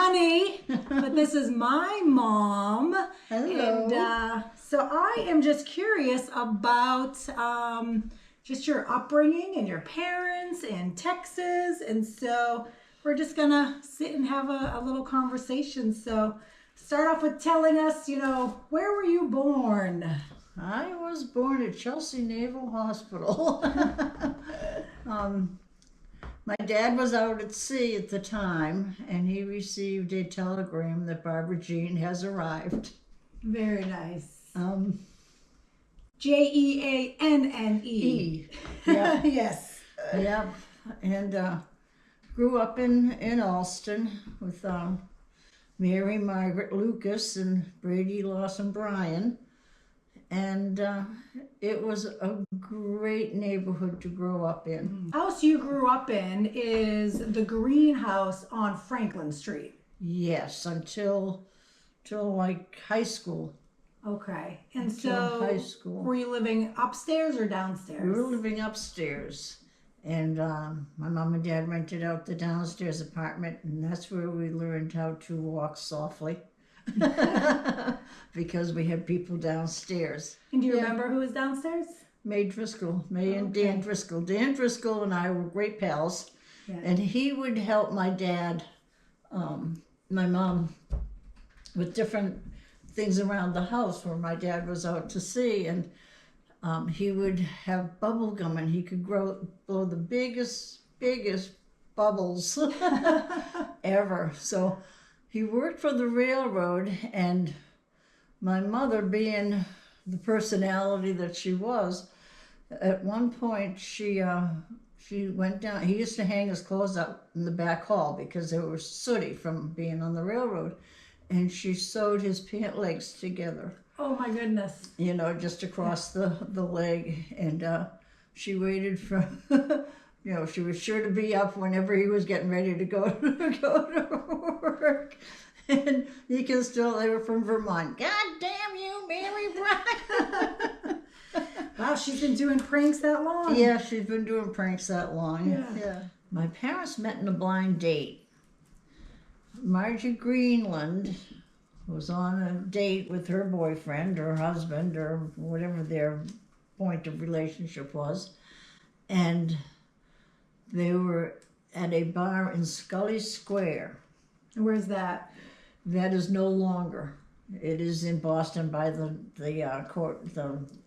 honey, but this is my mom. Hello. And so I am just curious about just your upbringing and your parents in Texas. And so we're just gonna sit and have a little conversation. So start off with telling us, where were you born? I was born at Chelsea Naval Hospital. My dad was out at sea at the time, and he received a telegram that Barbara Jean has arrived. Very nice. Jeanne. Yeah. Yes. Yep. And grew up in Alston with Mary Margaret Lucas and Brady Lawson Bryan. And it was a great neighborhood to grow up in. The house you grew up in is the greenhouse on Franklin Street. Yes, until like high school. Okay. And Until so high school. were you living upstairs or downstairs? We were living upstairs. And my mom and dad rented out the downstairs apartment, and that's where we learned how to walk softly. Because we had people downstairs. And do you remember who was downstairs? May Driscoll, May and Dan Driscoll. Dan Driscoll and I were great pals. Yeah. And he would help my dad, my mom, with different things around the house where my dad was out to sea. And he would have bubble gum, and he could blow the biggest bubbles ever. So he worked for the railroad, and my mother, being the personality that she was, at one point she went down. He used to hang his clothes up in the back hall because they were sooty from being on the railroad, and she sewed his pant legs together. Oh my goodness. Just across the leg, and she waited for. She was sure to be up whenever he was getting ready to go to work. And you can still, they were from Vermont. God damn you, Mary Bryan. Wow, she's been doing pranks that long? Yeah, she's been doing pranks that long. Yeah. My parents met in a blind date. Margie Greenland was on a date with her boyfriend or husband or whatever their point of relationship was. And they were at a bar in Scully Square. Where's that? That is no longer. It is in Boston by the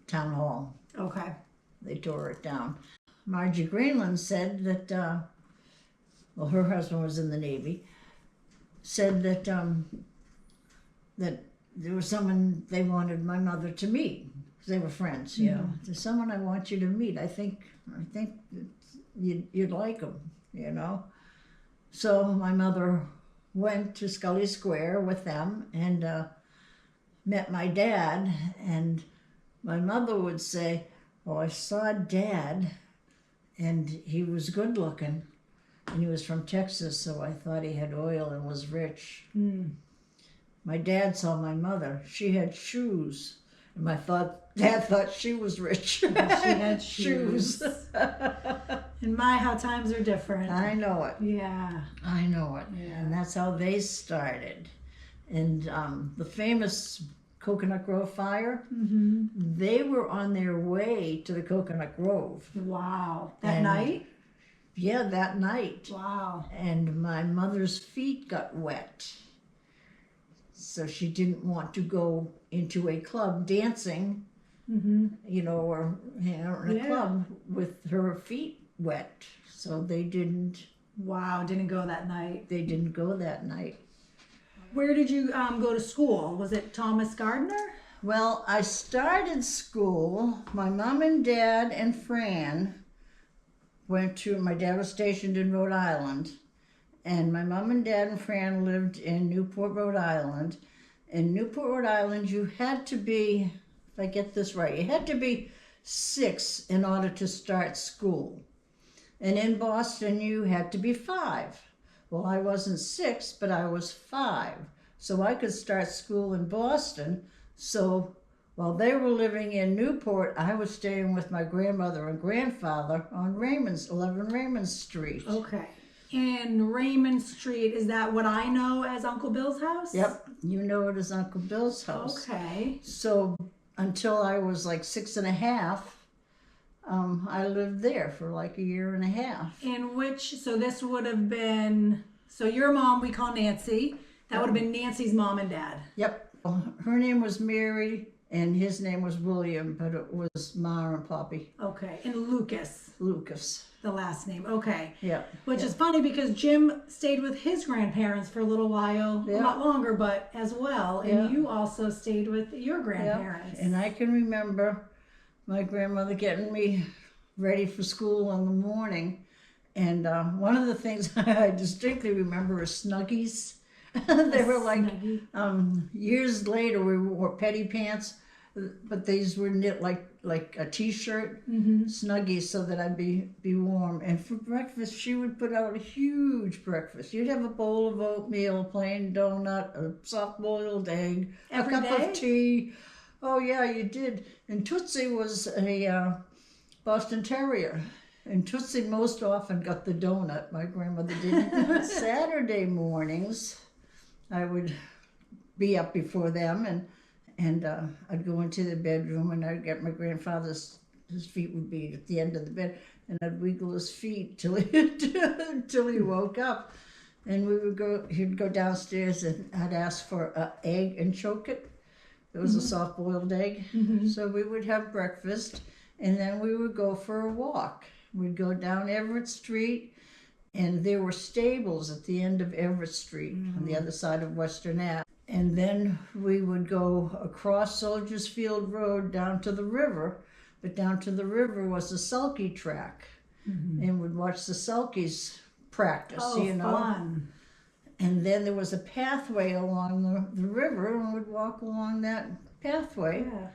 town hall. Okay. They tore it down. Margie Greenland said that, her husband was in the Navy, said that that there was someone they wanted my mother to meet. They were friends, There's someone I want you to meet. I think you'd like him, So my mother went to Scully Square with them and met my dad. And my mother would say, "Oh, I saw Dad, and he was good looking, and he was from Texas, so I thought he had oil and was rich." My dad saw my mother. She had shoes. And Dad thought she was rich. She had shoes. And how times are different. I know it. Yeah. I know it. Yeah. And that's how they started. And the famous Coconut Grove fire, they were on their way to the Coconut Grove. Wow. That night? Yeah, that night. Wow. And my mother's feet got wet. So she didn't want to go into a club dancing, or hang out in a club with her feet wet. So they didn't. Wow, didn't go that night. They didn't go that night. Where did you go to school? Was it Thomas Gardner? Well, I started school. My mom and dad and Fran my dad was stationed in Rhode Island. And my mom and dad and Fran lived in Newport, Rhode Island. In Newport, Rhode Island, you had to be, if I get this right, you had to be 6 in order to start school. And in Boston, you had to be 5. Well, I wasn't 6, but I was 5. So I could start school in Boston. So while they were living in Newport, I was staying with my grandmother and grandfather on 11 Raymond Street. Okay. in Raymond Street, is that what I know as Uncle Bill's house? Yep, you know it as Uncle Bill's house. Okay. So until I was like 6.5, I lived there for like 1.5 years. In which, so this would have been, so your mom we call Nancy. That would have been Nancy's mom and dad. Yep. Her name was Mary and his name was William, but it was Ma and Poppy. Okay. And Lucas, Lucas. the last name. Okay. Yep. Which is funny because Jim stayed with his grandparents for a little while, a lot longer, but as well. And you also stayed with your grandparents. And I can remember my grandmother getting me ready for school in the morning. And one of the things I distinctly remember is Snuggies. They were like, years later we wore petty pants, but these were knit like a t-shirt, Snuggies, so that I'd be warm. And for breakfast, she would put out a huge breakfast. You'd have a bowl of oatmeal, a plain donut, a soft-boiled egg, a cup of tea. Oh yeah, you did. And Tootsie was a Boston Terrier. And Tootsie most often got the donut. My grandmother didn't. Saturday mornings, I would be up before them, and I'd go into the bedroom, and I'd get my grandfather's. His feet would be at the end of the bed, and I'd wiggle his feet till he woke up, and we would go. He'd go downstairs, and I'd ask for an egg and choke it. It was a soft-boiled egg, so we would have breakfast, and then we would go for a walk. We'd go down Everett Street, and there were stables at the end of Everett Street on the other side of Western Ave. And then we would go across Soldiers Field Road down to the river, but down to the river was a sulky track, and we'd watch the sulkies practice, Fun. And then there was a pathway along the river, and we'd walk along that pathway. Yeah.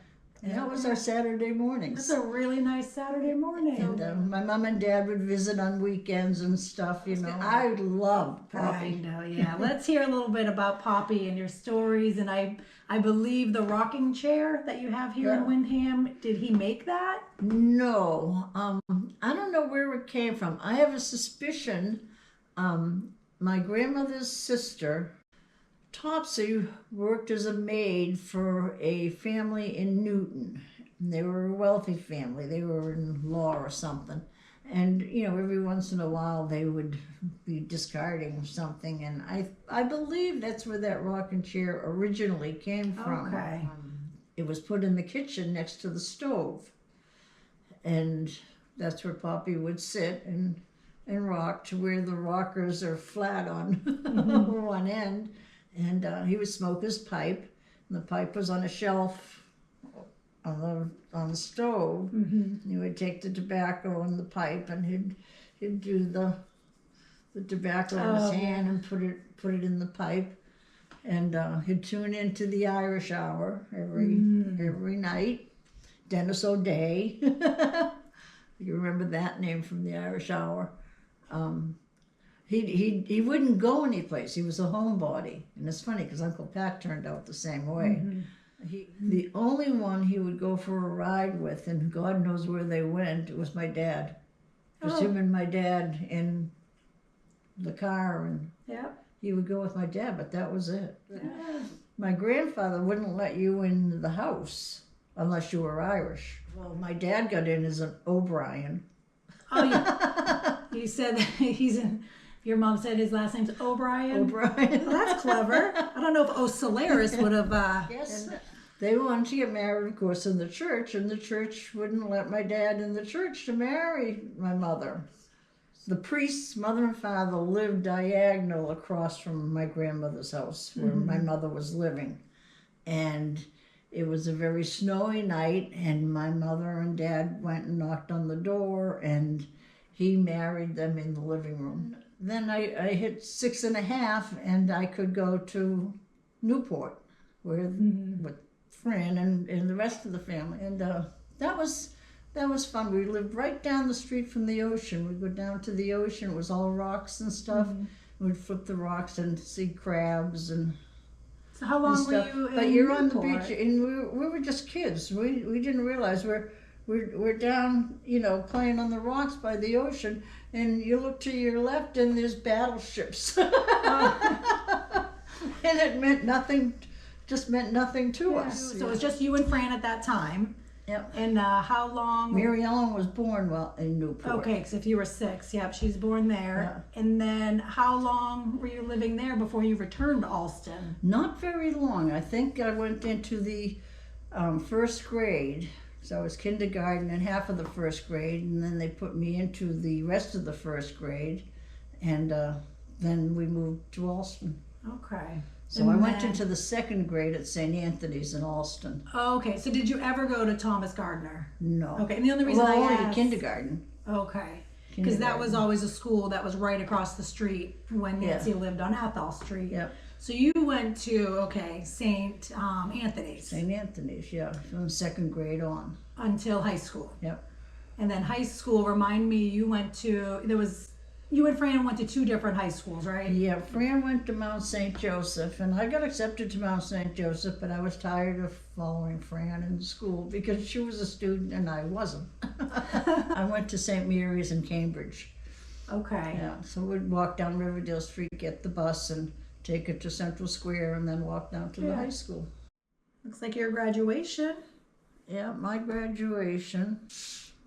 And that was our Saturday mornings. That's a really nice Saturday morning. And my mom and dad would visit on weekends and stuff, I loved Poppy. I know, yeah. Let's hear a little bit about Poppy and your stories. And I believe the rocking chair that you have here in Windham, did he make that? No. I don't know where it came from. I have a suspicion my grandmother's sister, Topsy, worked as a maid for a family in Newton. They were a wealthy family. They were in law or something. And, every once in a while they would be discarding something. And I believe that's where that rocking chair originally came from. Okay. It was put in the kitchen next to the stove. And that's where Poppy would sit and rock, to where the rockers are flat on one end. And he would smoke his pipe, and the pipe was on a shelf on the stove. He would take the tobacco in the pipe, and he'd do the tobacco in his hand and put it in the pipe, and he'd tune into the Irish Hour every night. Dennis O'Day, you remember that name from the Irish Hour? He wouldn't go anyplace. He was a homebody. And it's funny because Uncle Pat turned out the same way. The only one he would go for a ride with, and God knows where they went, it was my dad. It was him and my dad in the car, and he would go with my dad, but that was it. My grandfather wouldn't let you in the house unless you were Irish. Well, my dad got in as an O'Brien. Oh, yeah. You said that your mom said his last name's O'Brien? O'Brien. Well, that's clever. I don't know if O'Solaris would have... Yes. They wanted to get married, of course, in the church, and the church wouldn't let my dad in the church to marry my mother. The priest's mother and father lived diagonal across from my grandmother's house, where my mother was living. And it was a very snowy night, and my mother and dad went and knocked on the door, and he married them in the living room. Then I hit 6.5, and I could go to Newport with Fran and the rest of the family. And that was fun. We lived right down the street from the ocean. We'd go down to the ocean. It was all rocks and stuff. We'd flip the rocks and see crabs and So how long were stuff. you in But you're on the Newport? beach, and we were just kids. We didn't realize we're down, playing on the rocks by the ocean, and you look to your left and there's battleships. And it meant nothing, just meant nothing to us. So it was just you and Fran at that time. Yep. And how long? Mary Ellen was born in Newport. Okay, because if you were 6, yep, she's born there. Yeah. And then how long were you living there before you returned to Alston? Not very long. I think I went into the first grade. So I was kindergarten and half of the first grade, and then they put me into the rest of the first grade, and then we moved to Alston. Okay. So I went into the second grade at St. Anthony's in Alston. Okay, so did you ever go to Thomas Gardner? No. Okay, and the only reason only kindergarten. Okay, because that was always a school that was right across the street when Nancy lived on Athol Street. Yep. So you went to, St. Anthony's. St. Anthony's, yeah, from second grade on. Until high school. Yep. And then high school, remind me, you and Fran went to 2 different high schools, right? Yeah, Fran went to Mount St. Joseph, and I got accepted to Mount St. Joseph, but I was tired of following Fran in school because she was a student and I wasn't. I went to St. Mary's in Cambridge. Okay. Yeah, so we'd walk down Riverdale Street, get the bus, and take it to Central Square, and then walk down to the high school. Looks like your graduation. Yeah, my graduation.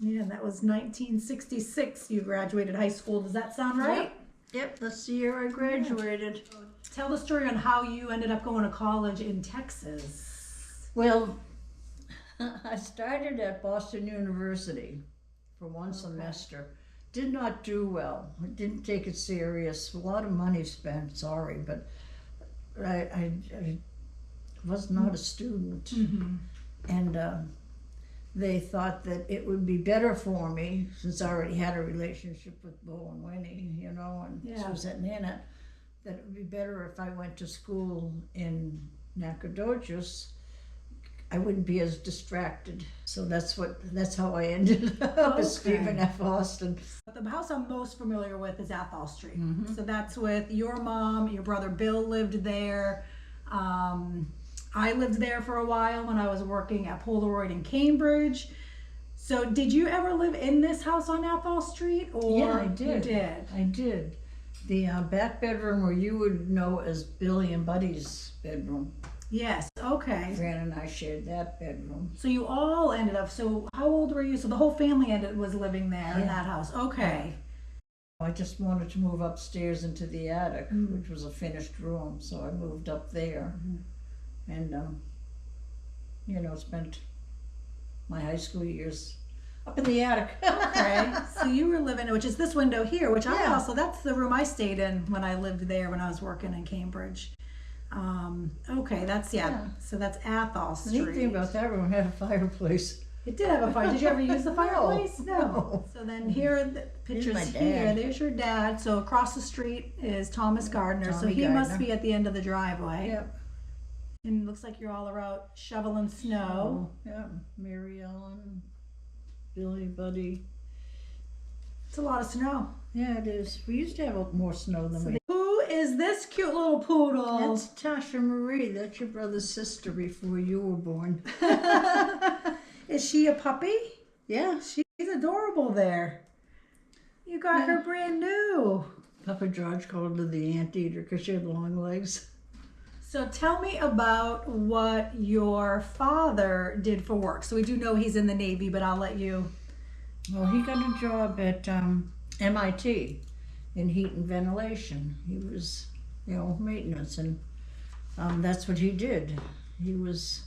Yeah, that was 1966 you graduated high school. Does that sound right? Yep, that's the year I graduated. Yeah. Tell the story on how you ended up going to college in Texas. Well, I started at Boston University for one semester. Did not do well. I didn't take it serious. A lot of money spent, sorry, but I was not a student. Mm-hmm. And they thought that it would be better for me, since I already had a relationship with Bo and Winnie, and Suzette and Nana, that it would be better if I went to school in Nacogdoches. I wouldn't be as distracted. So that's how I ended up at Stephen F. Austin. The house I'm most familiar with is Athol Street. Mm-hmm. So that's with your mom, your brother Bill lived there. I lived there for a while when I was working at Polaroid in Cambridge. So did you ever live in this house on Athol Street? Or yeah, I did. You did? I did. The back bedroom where you would know as Billy and Buddy's bedroom. Yes, okay. Fran and I shared that bedroom. So you all ended up, so how old were you? So the whole family was living there in that house. Okay. I just wanted to move upstairs into the attic, which was a finished room, so I moved up there. And, spent my high school years up in the attic. Okay, so you were living, which is this window here, which that's the room I stayed in when I lived there when I was working in Cambridge. Okay, so that's Athol Street. The neat thing about that room had a fireplace. It did have a fire. Did you ever use the fireplace? No. So then here, the pictures here, there's your dad. So across the street is Thomas Gardner. So he must be at the end of the driveway. Yep. And it looks like you're all out shoveling snow. Yeah, Mary Ellen, Billy, Buddy. It's a lot of snow. Yeah, it is. We used to have more snow than we. Who is this cute little poodle? That's Tasha Marie. That's your brother's sister before you were born. Is she a puppy? Yeah. She's adorable there. You got her brand new. Papa George called her the anteater because she had long legs. So tell me about what your father did for work. So we do know he's in the Navy, but I'll let you. Well, he got a job at MIT in heat and ventilation. He was, maintenance, and that's what he did. He was,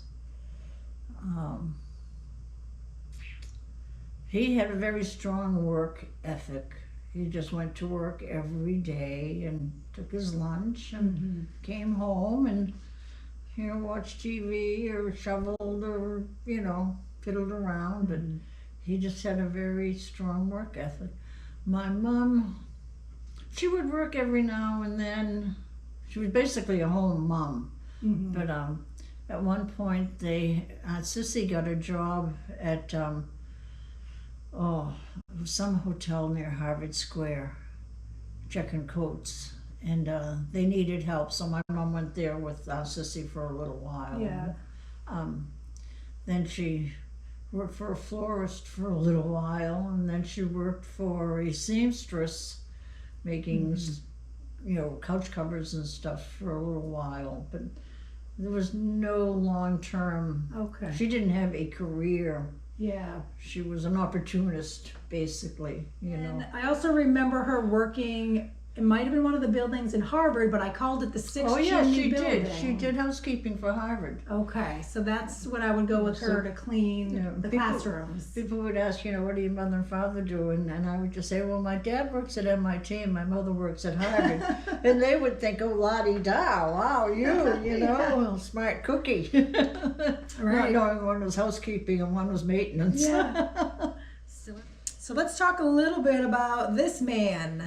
he had a very strong work ethic. He just went to work every day and took his lunch and came home and, watched TV or shoveled or, fiddled around. But he just had a very strong work ethic. My mom, she would work every now and then. She was basically a home mom. But at one point, Sissy got a job at some hotel near Harvard Square, checking coats, and they needed help, so my mom went there with Sissy for a little while. Yeah. Then she worked for a florist for a little while, and then she worked for a seamstress making, couch covers and stuff for a little while. But there was no long-term. Okay. She didn't have a career. Yeah. She was an opportunist, basically, And I also remember her working, it might have been one of the buildings in Harvard, but I called it the Six Oh yeah, Chimney she Building. did. She did housekeeping for Harvard. Okay, so that's what I would go with her to clean the classrooms. People would ask, what do your mother and father do? And I would just say, well, my dad works at MIT and my mother works at Harvard. And they would think, oh, la-di-da, wow, you smart cookie. Right. Not knowing one was housekeeping and one was maintenance. Yeah. So let's talk a little bit about this man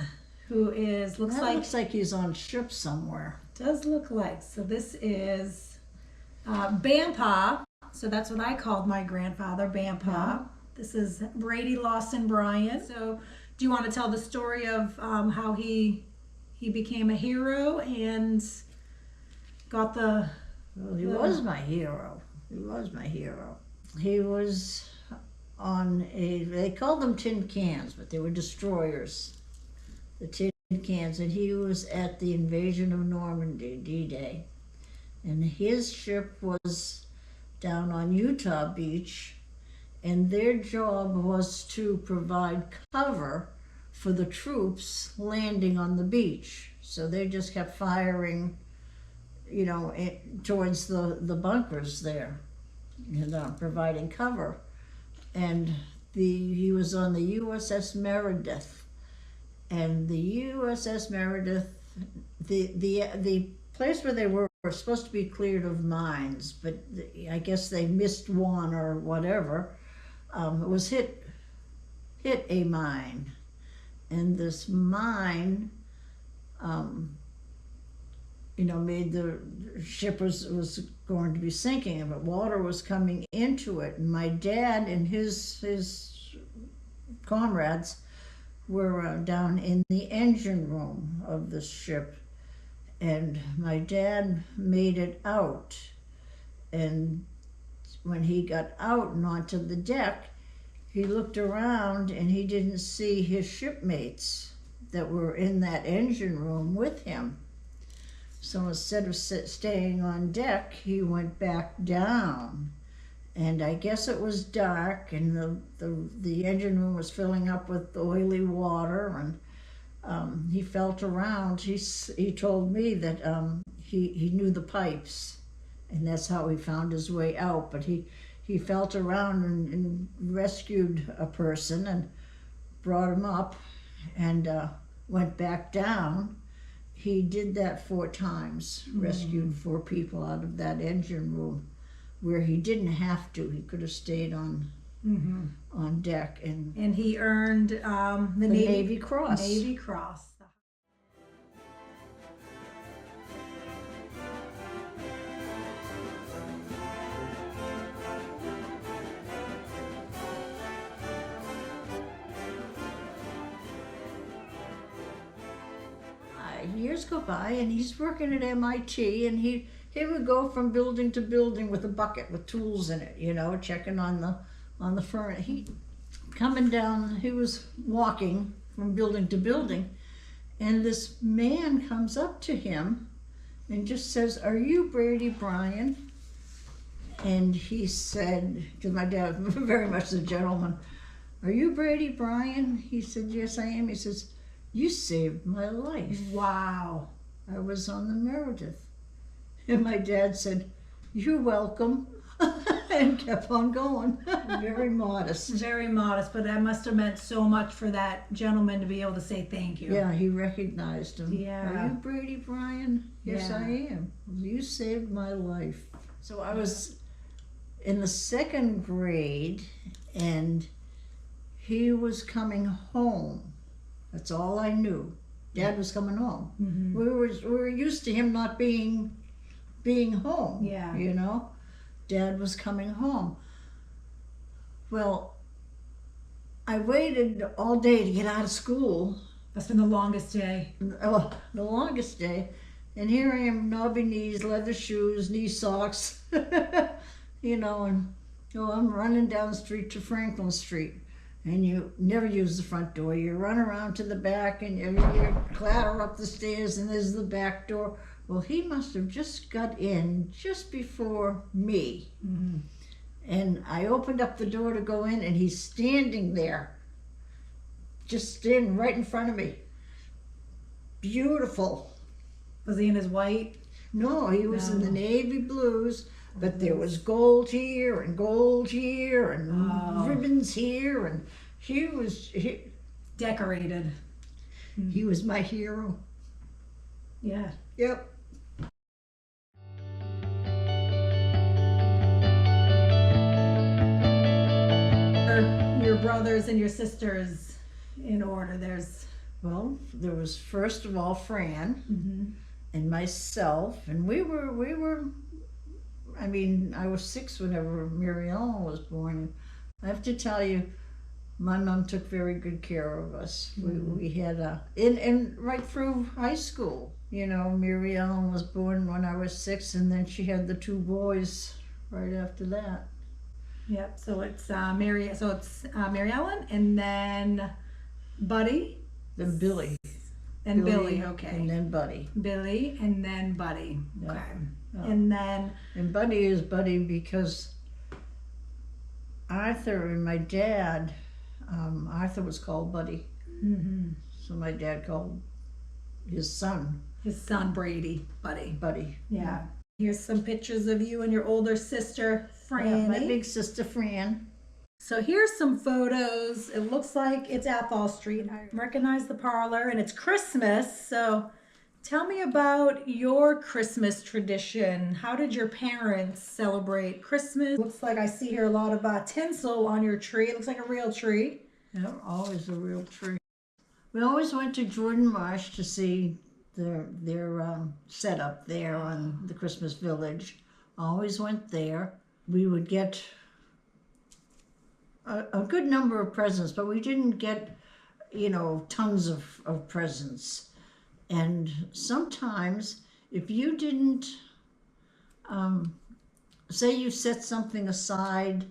who looks like he's on ship somewhere. Does look like. So this is Bampa. So that's what I called my grandfather, Bampa. Yeah. This is Brady Lawson Bryan. So do you want to tell the story of how he became a hero and got the... Well, he was my hero. He was my hero. He was on they called them tin cans, but they were destroyers. The tin cans, and he was at the invasion of Normandy, D-Day. And his ship was down on Utah Beach, and their job was to provide cover for the troops landing on the beach. So they just kept firing, towards the bunkers there, providing cover. And he was on the USS Meredith. And the USS Meredith, the place where they were supposed to be cleared of mines, but I guess they missed one or whatever. It was hit a mine, and this mine, made the ship was going to be sinking, but water was coming into it. And my dad and his comrades were down in the engine room of the ship, and my dad made it out. And when he got out and onto the deck, he looked around and he didn't see his shipmates that were in that engine room with him. So instead of staying on deck, he went back down. And I guess it was dark, and the engine room was filling up with oily water, and he felt around. He told me that he knew the pipes, and that's how he found his way out. But he felt around and rescued a person and brought him up and went back down. He did that 4 times, rescued 4 people out of that engine room, where he didn't have to. He could have stayed on deck. And he earned the Navy Cross. Navy Cross. Years go by, and he's working at MIT, and he would go from building to building with a bucket with tools in it, checking on the furnace. He was walking from building to building, and this man comes up to him and just says, "Are you Brady Bryan?" And he said, because my dad was very much a gentleman, "Are you Brady Bryan?" He said, "Yes, I am." He says, "You saved my life." Wow. I was on the Meredith. And my dad said, "You're welcome," and kept on going. Very modest. Very modest, but that must have meant so much for that gentleman to be able to say thank you. Yeah, he recognized him. Yeah. "Are you Brady Bryan?" "Yes, Yeah. I am." "You saved my life." So I was in the 2nd grade, and he was coming home. That's all I knew. Dad was coming home. Mm-hmm. We were used to him not being home. Yeah. Dad was coming home. Well, I waited all day to get out of school. That's been the longest day. Oh, the longest day. And here I am, knobby knees, leather shoes, knee socks, and Oh, I'm running down the street to Franklin Street, and you never use the front door. You run around to the back, and you clatter up the stairs, and there's the back door. Well, he must have just got in just before me. Mm-hmm. And I opened up the door to go in, and he's standing there, just standing right in front of me. Beautiful. Was he in his white? No, he was in the No. navy blues, but there was gold here and ribbons here, and he Decorated. was my hero. Yeah. Yep. Your brothers and your sisters in order. There's Well, there was first of all Fran and myself, and we were. I mean, I was 6 whenever Mary Ellen was born. I have to tell you, my mom took very good care of us. We had and right through high school. You know, Mary Ellen was born when I was 6, and then she had the 2 boys right after that. Yep. So it's Mary. So it's Mary Ellen, and then Buddy, Then Billy. and Billy. Okay. And then Buddy. Billy, and then Buddy. Yeah. Okay. Yeah. And then And Buddy is Buddy because Arthur and my dad, Arthur was called Buddy. So my dad called his son his son Brady, Buddy. Buddy. Yeah. Here's some pictures of you and your older sister, Yeah, Franny. my big sister Fran. So here's some photos. It looks like it's Athol Street. I recognize the parlor, and it's Christmas. So tell me about your Christmas tradition. How did your parents celebrate Christmas? Looks like I see here a lot of tinsel on your tree. It looks like a real tree. Yeah, always a real tree. We always went to Jordan Marsh to see their setup there on the Christmas Village. Always went there. We would get a good number of presents, but we didn't get, tons of presents. And sometimes if you didn't, say you set something aside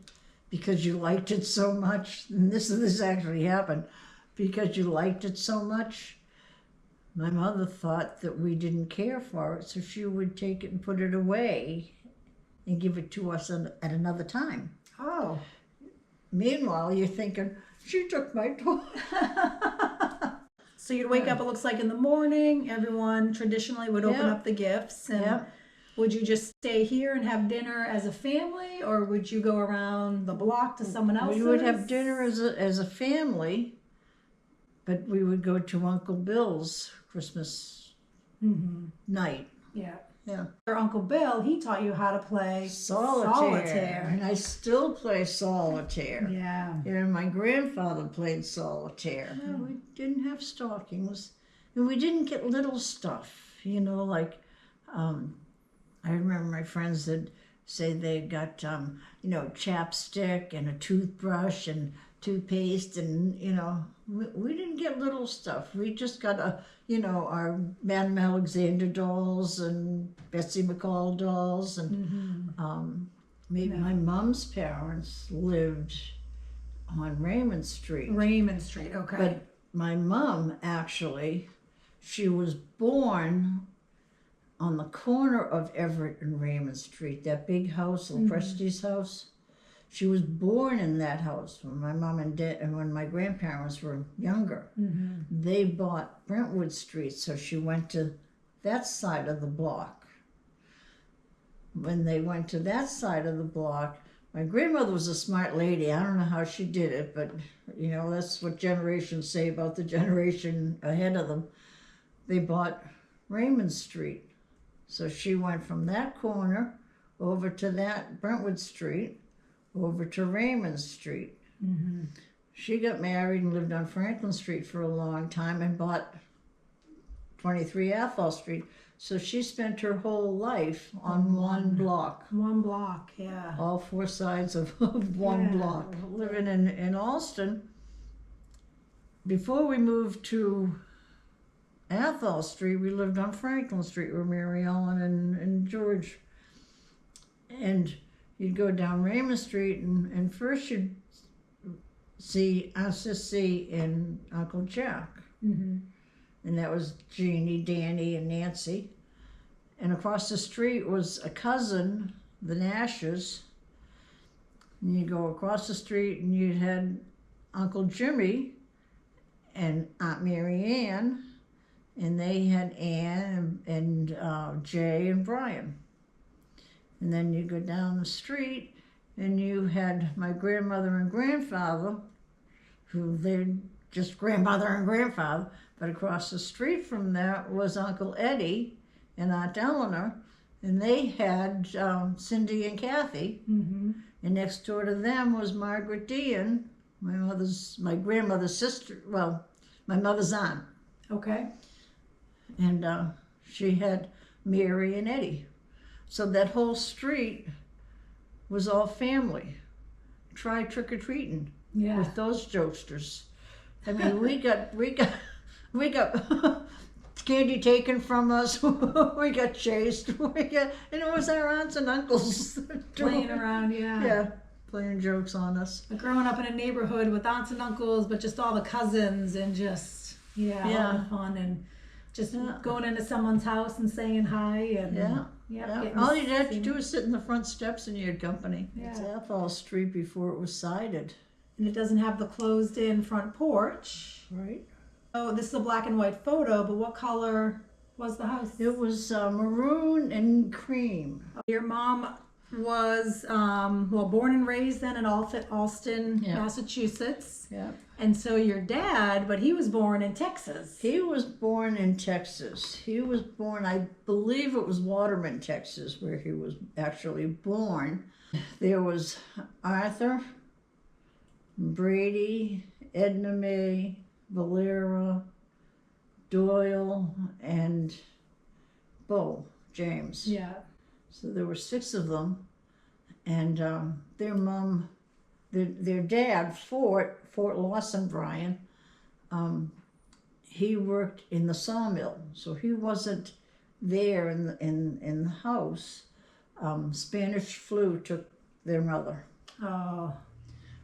because you liked it so much, and this actually happened, because you liked it so much, my mother thought that we didn't care for it, so she would take it and put it away and give it to us at another time. Oh. Meanwhile, you're thinking, she took my toy. So you'd wake up, it looks like in the morning, everyone traditionally would open Yep. up the gifts. And Yep. would you just stay here and have dinner as a family, or would you go around the block to someone else's? We would have dinner as a family, but we would go to Uncle Bill's Christmas night. Yeah. Yeah. Your Uncle Bill, he taught you how to play Solitaire. And I still play solitaire. Yeah. And my grandfather played solitaire. We didn't have stockings. And we didn't get little stuff, like, I remember my friends that say they got, chapstick and a toothbrush and toothpaste and, we didn't get little stuff. We just got our Madame Alexander dolls and Betsy McCall dolls. And maybe my mom's parents lived on Raymond Street. Raymond Street, okay. But my mom, actually, she was born on the corner of Everett and Raymond Street, that big house, Lopresti's house. She was born in that house when my mom and dad, and when my grandparents were younger. They bought Brentwood Street, so she went to that side of the block. When they went to that side of the block, my grandmother was a smart lady. I don't know how she did it, but that's what generations say about the generation ahead of them. They bought Raymond Street. So she went from that corner over to that Brentwood Street, over to Raymond Street. She got married and lived on Franklin Street for a long time and bought 23 Athol Street. So she spent her whole life on one block. One block, yeah. All 4 sides of one block. Living in Alston. Before we moved to Athol Street, we lived on Franklin Street with Mary Ellen and George. And, you'd go down Raymond Street, and first you'd see Aunt Sissy and Uncle Jack. Mm-hmm. And that was Jeannie, Danny, and Nancy. And across the street was a cousin, the Nashes. And you go across the street and you had Uncle Jimmy and Aunt Mary Ann, and they had Ann and Jay and Brian. And then you go down the street and you had my grandmother and grandfather, who they're just grandmother and grandfather, but across the street from that was Uncle Eddie and Aunt Eleanor, and they had Cindy and Kathy. Mm-hmm. And next door to them was Margaret Dean, my grandmother's sister, well, my mother's aunt. Okay. And she had Mary and Eddie. So that whole street was all family. Try trick-or-treating with those jokesters. I mean, we got candy taken from us. We got chased. And it was our aunts and uncles Playing around, yeah, playing jokes on us. But growing up in a neighborhood with aunts and uncles, but just all the cousins and just all the fun and just going into someone's house and saying hi and All you had to do was sit in the front steps and you had company. Yeah. It's Athol Street before it was sided. And it doesn't have the closed-in front porch. Right. Oh, this is a black and white photo, but what color was the house? It was maroon and cream. Your mom was, born and raised then in Alston, Massachusetts. Yeah. And so your dad, but he was born in Texas. He was born in Texas. He was born, I believe it was Waterman, Texas, where he was actually born. There was Arthur, Brady, Edna Mae, Valera, Doyle, and Bo James. Yeah. So there were 6 of them, and their mom, their dad, Fort Lawson Bryan, he worked in the sawmill, so he wasn't there in the house. Spanish flu took their mother. Oh.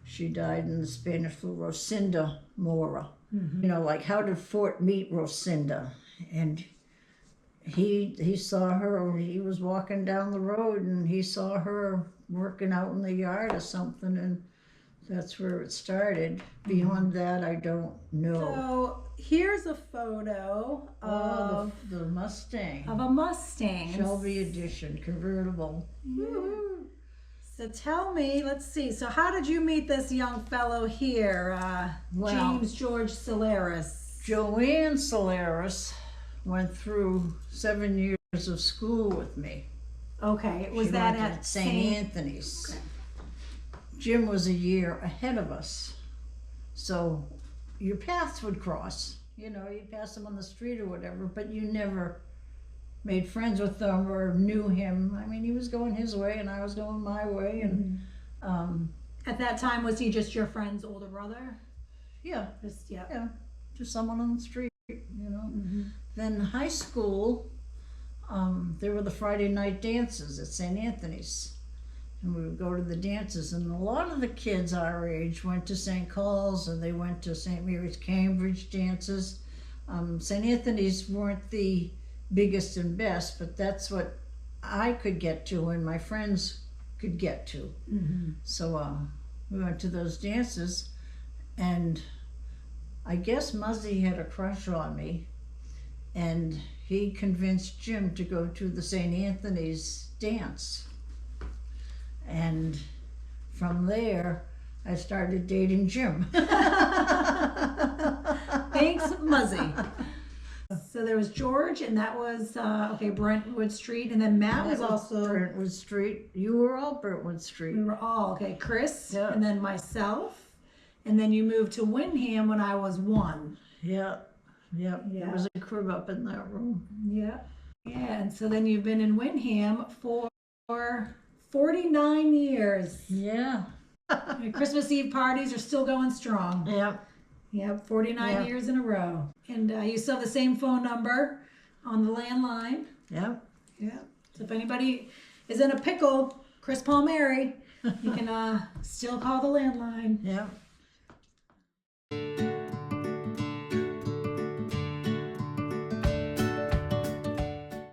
She died in the Spanish flu. Rosinda Mora. Mm-hmm. You know, like, how did Fort meet Rosinda? And he saw her, he was walking down the road and he saw her working out in the yard or something, and that's where it started. Beyond that, I don't know. So here's a photo of the Mustang. a Mustang. Shelby edition, convertible. Woo-hoo. So tell me, let's see. So how did you meet this young fellow here, James George Solaris? Joanne Solaris went through 7 years of school with me. Okay, was She that went at to St. Anthony's? Okay. Jim was a year ahead of us, so your paths would cross. You know, you pass him on the street or whatever, but you never made friends with him or knew him. I mean, he was going his way and I was going my way, and At that time, was he just your friend's older brother? yeah, Yeah. just someone on the street, you know. Mm-hmm. Then high school, there were the Friday night dances at St. Anthony's. And we would go to the dances, and a lot of the kids our age went to St. Paul's, and they went to St. Mary's Cambridge dances. St. Anthony's weren't the biggest and best, but that's what I could get to and my friends could get to. Mm-hmm. So we went to those dances, and I guess Muzzy had a crush on me, and he convinced Jim to go to the St. Anthony's dance. And from there, I started dating Jim. Thanks, Muzzy. So there was George, and that was, Brentwood Street, and then Matt was also... Brentwood Street. You were all Brentwood Street. We were all, Chris, Yeah. and then myself, and then you moved to Windham when I was 1. Yeah. Yeah. There was a crib up in that room. Yeah. Yeah, and so then you've been in Windham for 49 years. Yeah. Your Christmas Eve parties are still going strong. Yep. Yep, 49 years in a row. And you still have the same phone number on the landline. Yep. Yeah. So if anybody is in a pickle, Chris Palmieri. You can still call the landline. Yeah.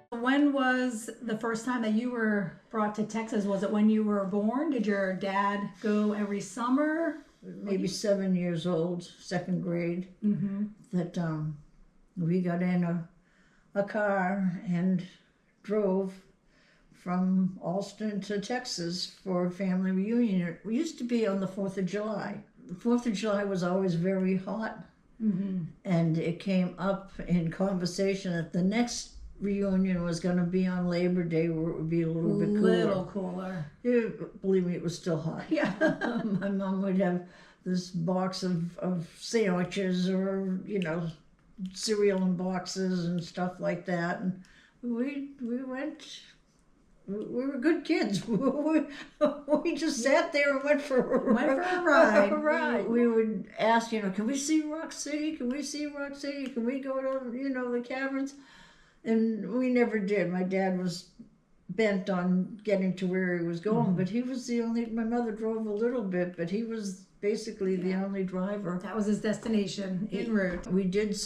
When was the first time that you were brought to Texas? Was it when you were born? Did your dad go every summer? Maybe 7 years old, second grade. Mm-hmm. That we got in a car and drove from Alston to Texas for a family reunion. We used to be on the 4th of July. The 4th of July was always very hot. Mm-hmm. And it came up in conversation that the next reunion was going to be on Labor Day, where it would be a little bit cooler. Little cooler. Yeah, believe me, it was still hot. Yeah. My mom would have this box of sandwiches or, cereal in boxes and stuff like that. And we were good kids. We just sat there and went for a ride. A ride. We would ask, can we see Rock City? Can we see Rock City? Can we go to, the caverns? And we never did. My dad was bent on getting to where he was going, but he was my mother drove a little bit, but he was basically the only driver. That was his destination, en route. We did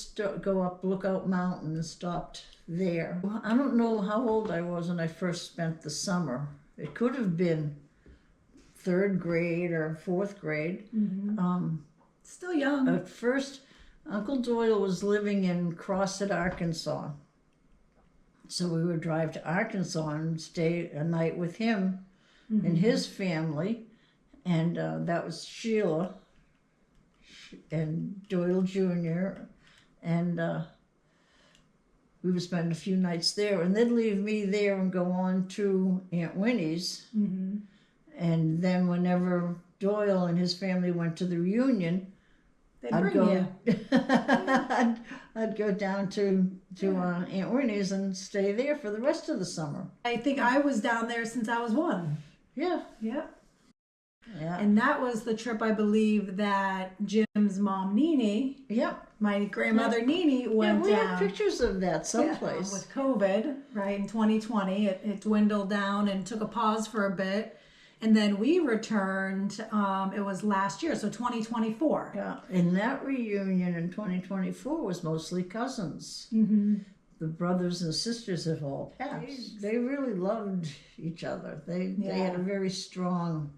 go up Lookout Mountain and stopped there. I don't know how old I was when I first spent the summer. It could have been 3rd grade or 4th grade. Mm-hmm. Still young. At first, Uncle Doyle was living in Crossett, Arkansas. So we would drive to Arkansas and stay a night with him and his family. And that was Sheila and Doyle Jr. And we would spend a few nights there. And they'd leave me there and go on to Aunt Winnie's. Mm-hmm. And then whenever Doyle and his family went to the reunion, I'd go down to Aunt Winnie's and stay there for the rest of the summer. I think I was down there since I was 1. Yeah. Yeah. Yeah. And that was the trip, I believe, that Jim's mom, Nene, my grandmother, Nene, went we down. have pictures of that someplace. With COVID, right, in 2020, it dwindled down and took a pause for a bit. And then we returned, it was last year, so 2024. Yeah, and that reunion in 2024 was mostly cousins. Mm-hmm. The brothers and sisters have all passed. They really loved each other. They had a very strong,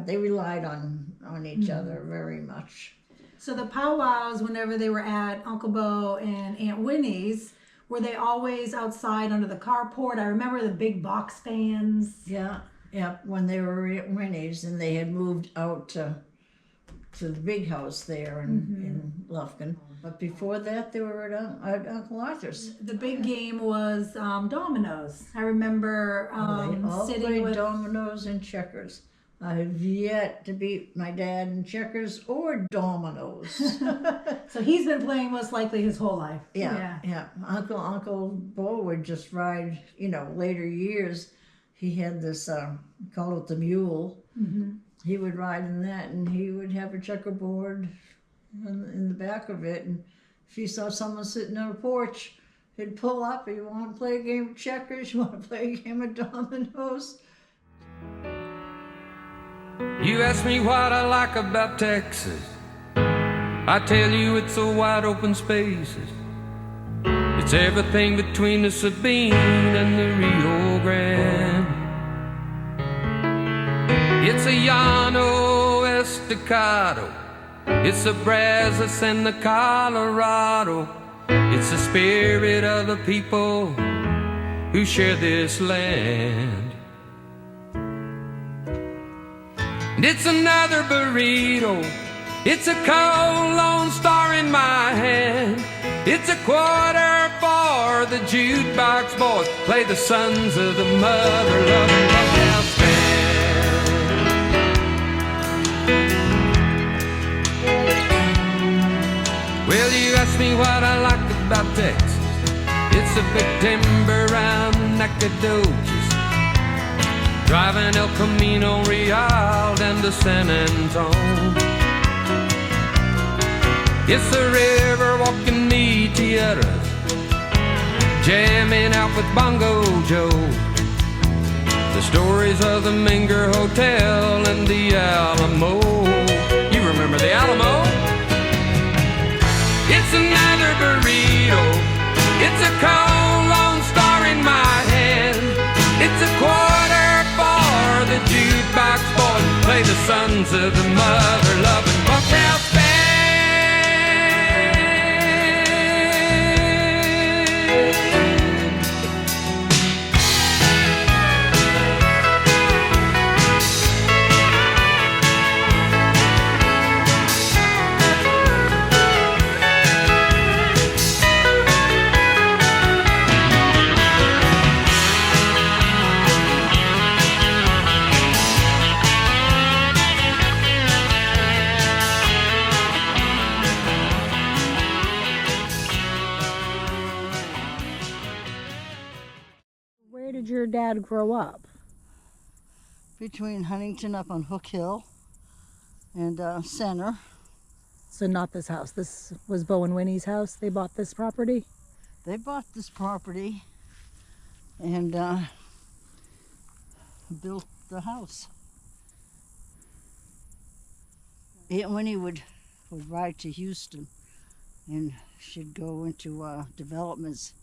they relied on each other very much. So the powwows, whenever they were at Uncle Bo and Aunt Winnie's, were they always outside under the carport? I remember the big box fans. Yeah. Yeah, when they were at Winnie's and they had moved out to the big house there in Lufkin. But before that, they were at Uncle Arthur's. The big game was dominoes. I remember they sitting with dominoes and checkers. I have yet to beat my dad in checkers or dominoes. So he's been playing most likely his whole life. Yeah. Uncle Bo would just ride, later years. He had this, call it the mule. Mm-hmm. He would ride in that, and he would have a checkerboard in the back of it. And if he saw someone sitting on a porch, he'd pull up. You want to play a game of checkers? You want to play a game of dominoes? You ask me what I like about Texas. I tell you it's a wide open spaces. It's everything between the Sabine and the Rio Grande. It's a Llano Estacado. It's the Brazos and the Colorado. It's the spirit of the people who share this land. And it's another burrito. It's a cold Lone Star in my hand. It's a quarter for the jukebox boys. Play the sons of the mother-loving house band. Well, you ask me what I like about Texas. It's the big timber around Nacogdoches, driving El Camino Real down to San Antone. It's the river walking the tierras, jamming out with Bongo Joe. the stories of the Menger Hotel and the Alamo. You remember the Alamo? It's another burrito. It's a cold Lone Star in my hand. It's a quarter for the jukebox boy. Play the sons of the mother-loving bunkhouse band. Where did your dad grow up? Between Huntington up on Hook Hill and Center. So not this house. This was Bo and Winnie's house. They bought this property. They bought this property and built the house. Aunt Winnie would ride to Houston, and she'd go into developments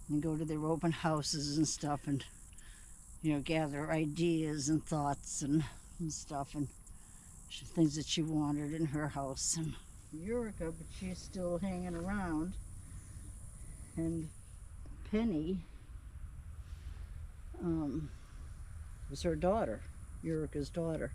and go to their open houses and stuff, and gather ideas and thoughts and stuff, and things that she wanted in her house. And Eureka, but she's still hanging around. And Penny was her daughter, Eureka's daughter.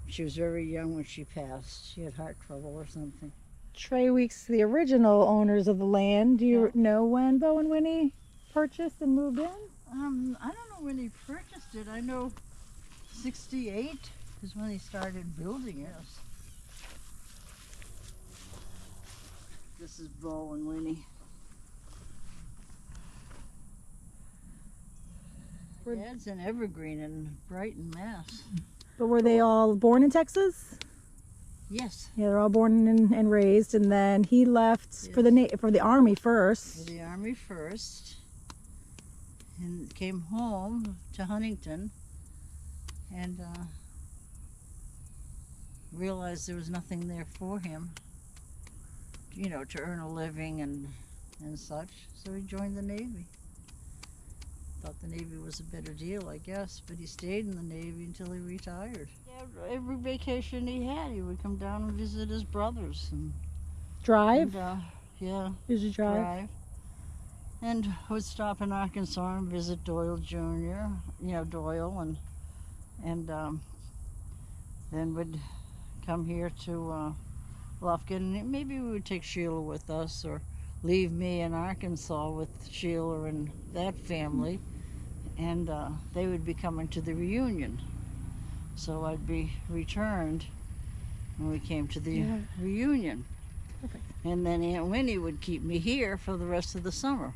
She was very young when she passed. She had heart trouble or something. Trey Weeks, the original owners of the land. Do you know when Bo and Winnie purchased and moved in? I don't know when he purchased it. I know 68 is when he started building it. This is Bo and Winnie. Dad's in Evergreen in Brighton, Mass. But were they all born in Texas? Yes. Yeah, they're all born and raised, and then he left for the Army first. For the Army first, and came home to Huntington, and realized there was nothing there for him, to earn a living and such. So he joined the Navy. Thought the Navy was a better deal, I guess, but he stayed in the Navy until he retired. Every vacation he had, he would come down and visit his brothers. And Drive? Yeah. Did you drive? And would stop in Arkansas and visit Doyle Jr., Doyle, and then would come here to Lufkin, and maybe we would take Sheila with us, or leave me in Arkansas with Sheila and that family, and they would be coming to the reunion. So I'd be returned when we came to the reunion. Perfect. And then Aunt Winnie would keep me here for the rest of the summer.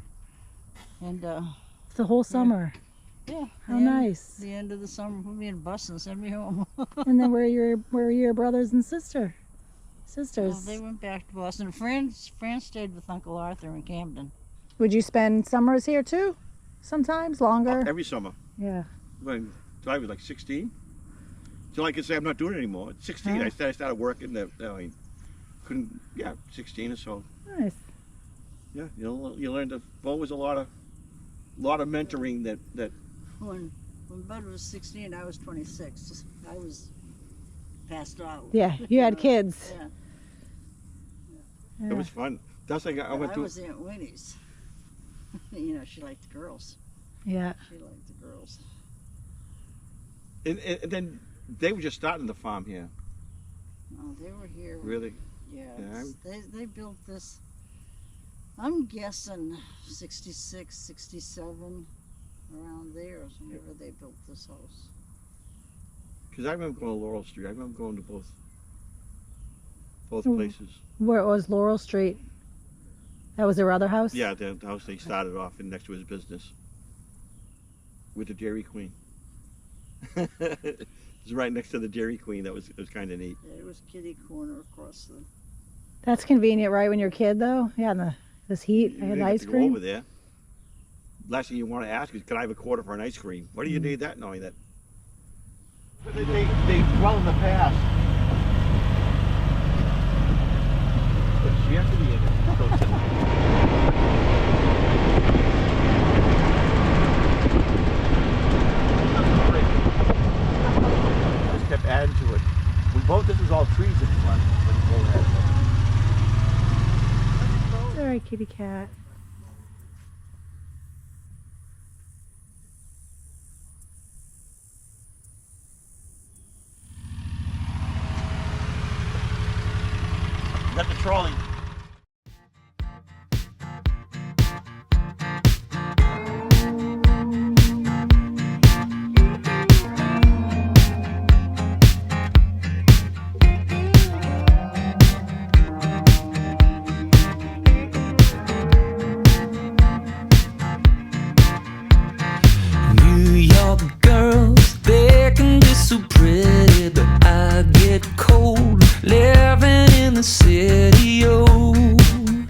And the whole summer. Yeah. How nice. The end of the summer, put me in a bus and send me home. And then where are your brothers and sisters? Well, they went back to Boston. Fran stayed with Uncle Arthur in Camden. Would you spend summers here too? Sometimes longer? Every summer. Yeah. When I was like 16. So like I say, I'm not doing it anymore. At 16, I started working. 16 or so. Nice. Yeah, you learn to. Always a lot of mentoring that. When Bud was 16, I was 26. I was passed out. Yeah, you had kids. Yeah. It was fun. That's like I went to. I was Aunt Winnie's. She liked the girls. Yeah. She liked the girls. And then they were just starting the farm here. Oh, they were here. Really? Yeah. They built this. I'm guessing 66, 67, around there is whenever they built this house. Because I remember going to Laurel Street. I remember going to both places. Where was Laurel Street? That was their other house? Yeah, the house they started off in next to his business. With the Dairy Queen. It was right next to the Dairy Queen. It was kind of neat. Yeah, it was kitty corner across the... That's convenient, right, when you're a kid, though? Yeah, in this heat, I had You didn't ice have to cream. go over there. last thing you want to ask is, can I have a quarter for an ice cream? What do you need that knowing that? They dwell in the past. But she has to be in it. Just kept adding to it. This is all trees in front. Sorry, kitty cat. Got the trolley. New York girls, they can be so pretty, but I get cold living in the city, oh. And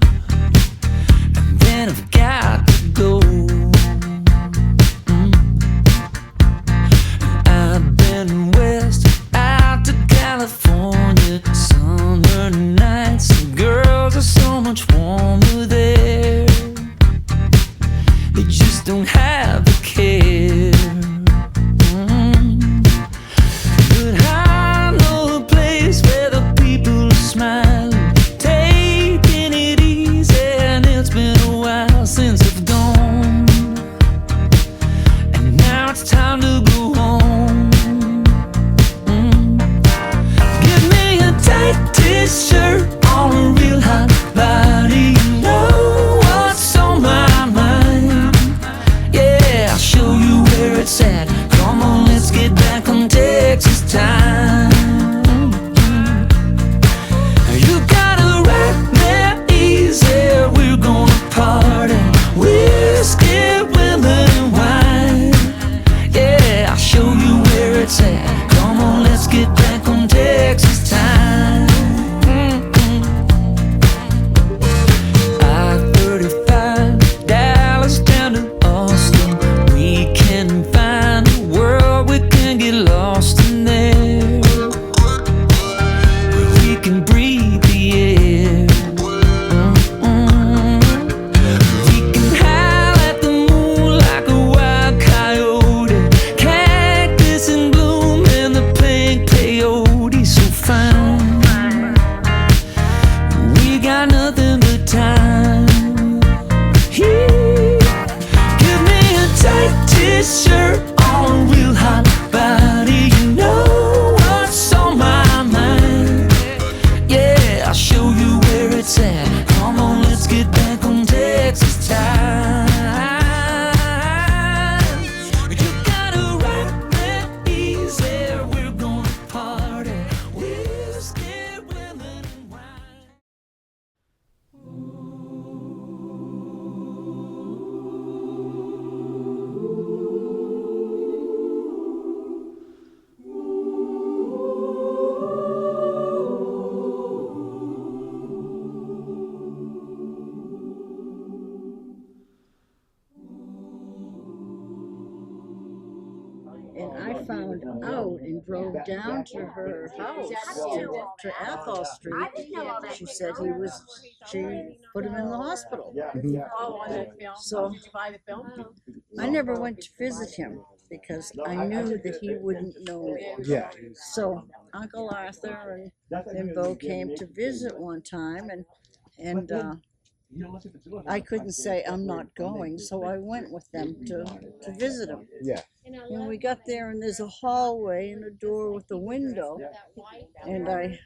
then I've got to go. I've been west out to California, summer nights, the girls are so much warmer there. They just don't have a care. But I know a place where the people are smiling, taking it easy, and it's been a while since I've gone. And now it's time to go home. Give me a tight t-shirt on a real hot body. You know what's on my mind. Yeah, I'll show you where it's at. Come on, let's get back on Texas time. You gotta ride there easy. We're gonna party, whiskey, women, and wine. Yeah, I'll show you where it's at. Come on, let's get back on Texas time. I-35, Dallas down to Austin. We can find a world, we can get lost in there, where we can breathe the air. We can howl at the moon like a wild coyote, cactus in bloom and the pink peyote so fine. We got nothing but time. Give me a tight t-shirt on a real hot body. You know what's on my mind. Yeah, I'll show you where it's at. Come on, let's get back on Texas time. You gotta ride that easy. We're gonna party, whiskey, women, and wine. And I found out and drove down to her house, to Athol Street. She said she put him in the hospital. So I never went to visit him because I knew that he wouldn't know me. Yeah. So Uncle Arthur and Bo came to visit one time, and I couldn't say I'm not going, so I went with them to visit him. Yeah. And we got there, and there's a hallway and a door with a window, and I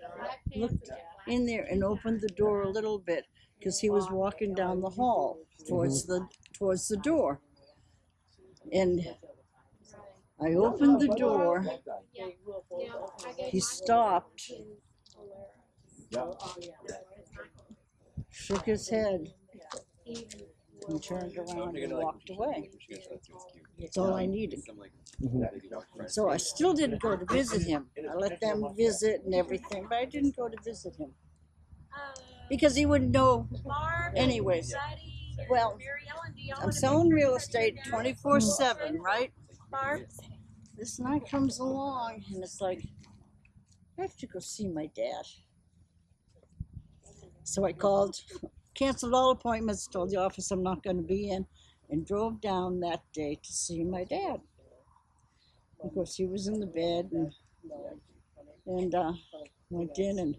looked in there and opened the door a little bit because he was walking down the hall towards the door. And I opened the door. He stopped, shook his head, and turned around and walked away. That's all I needed. So I still didn't go to visit him. I let them visit and everything, but I didn't go to visit him because he wouldn't know anyways. Well, I'm selling real estate 24/7, right? This night comes along and it's like, I have to go see my dad. So I called, canceled all appointments, told the office I'm not going to be in, and drove down that day to see my dad. Of course, he was in the bed, and went in, and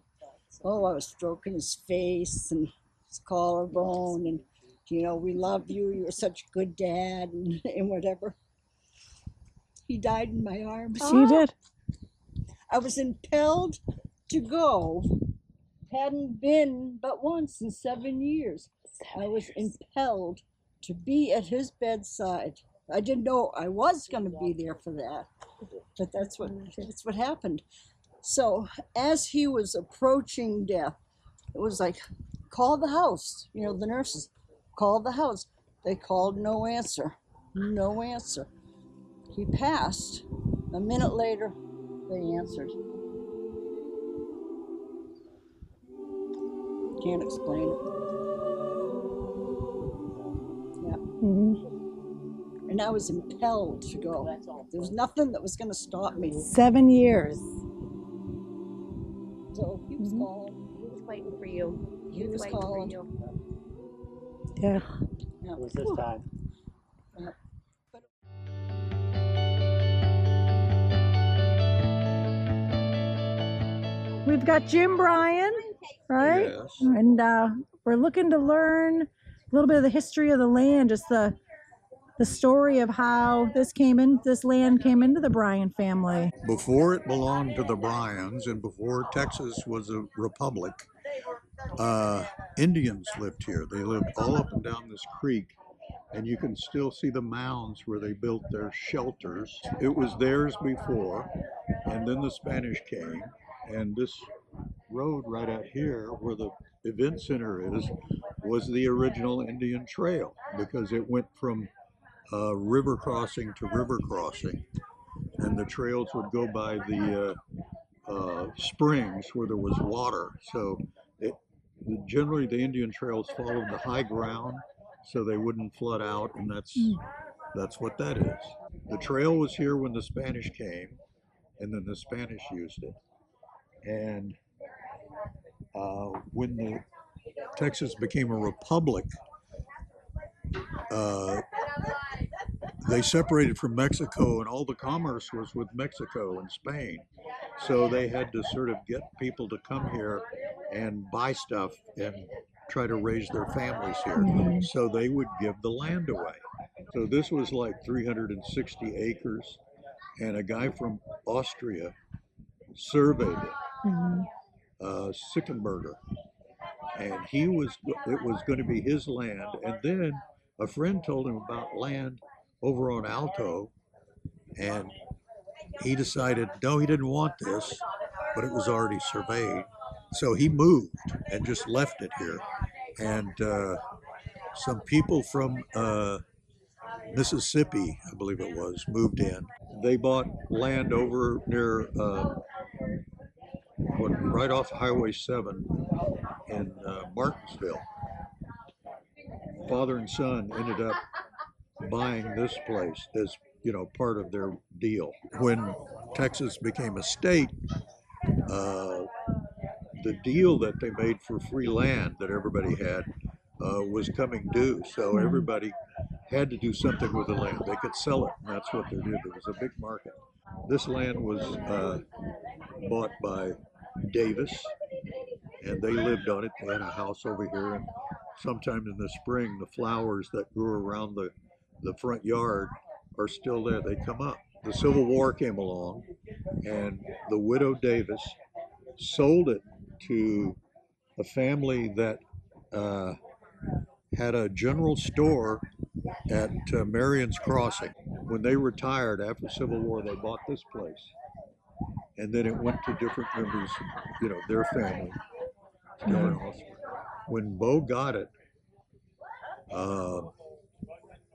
I was stroking his face and his collarbone, and we love you. You're such a good dad, and whatever. He died in my arms. She did. I was impelled to go. Hadn't been but once in 7 years. I was impelled to be at his bedside. I didn't know I was going to be there for that, but that's what happened. So as he was approaching death, it was like, call the house. The nurses, call the house. They called, no answer, no answer. He passed. A minute later, they answered. Can't explain it. Yeah. Mm-hmm. And I was impelled to go. There was nothing that was going to stop me. 7 years. So he was calling. He was waiting for you. He was calling. Yeah. Yeah. It was this time. We've got Jim Bryan, right? Yes. And we're looking to learn a little bit of the history of the land, just the story of how this land came into the Bryan family. Before it belonged to the Bryans and before Texas was a republic, Indians lived here. They lived all up and down this creek, and you can still see the mounds where they built their shelters. It was theirs before, and then the Spanish came, and this road right out here where the event center is was the original Indian Trail, because it went from river crossing to river crossing, and the trails would go by the springs where there was water. So generally the Indian trails followed the high ground so they wouldn't flood out, and that's what that is. The trail was here when the Spanish came, and then the Spanish used it. And when the Texas became a republic, they separated from Mexico, and all the commerce was with Mexico and Spain. So they had to sort of get people to come here and buy stuff and try to raise their families here. Mm-hmm. So they would give the land away. So this was like 360 acres, and a guy from Austria surveyed it, Sickenberger, and it was going to be his land. And then a friend told him about land over on Alto, and he decided, no, he didn't want this, but it was already surveyed. So he moved and just left it here. And some people from Mississippi, I believe it was, moved in. They bought land over near, right off Highway 7 in Martinsville. Father and son ended up buying this place as, part of their deal. When Texas became a state, the deal that they made for free land that everybody had was coming due. So everybody had to do something with the land. They could sell it, and that's what they did. There was a big market. This land was bought by Davis, and they lived on it. They had a house over here, and sometime in the spring, the flowers that grew around the front yard are still there. They come up. The Civil War came along, and the widow Davis sold it to a family that had a general store at Marion's Crossing. When they retired after the Civil War, they bought this place, and then it went to different members, their family. When Bo got it,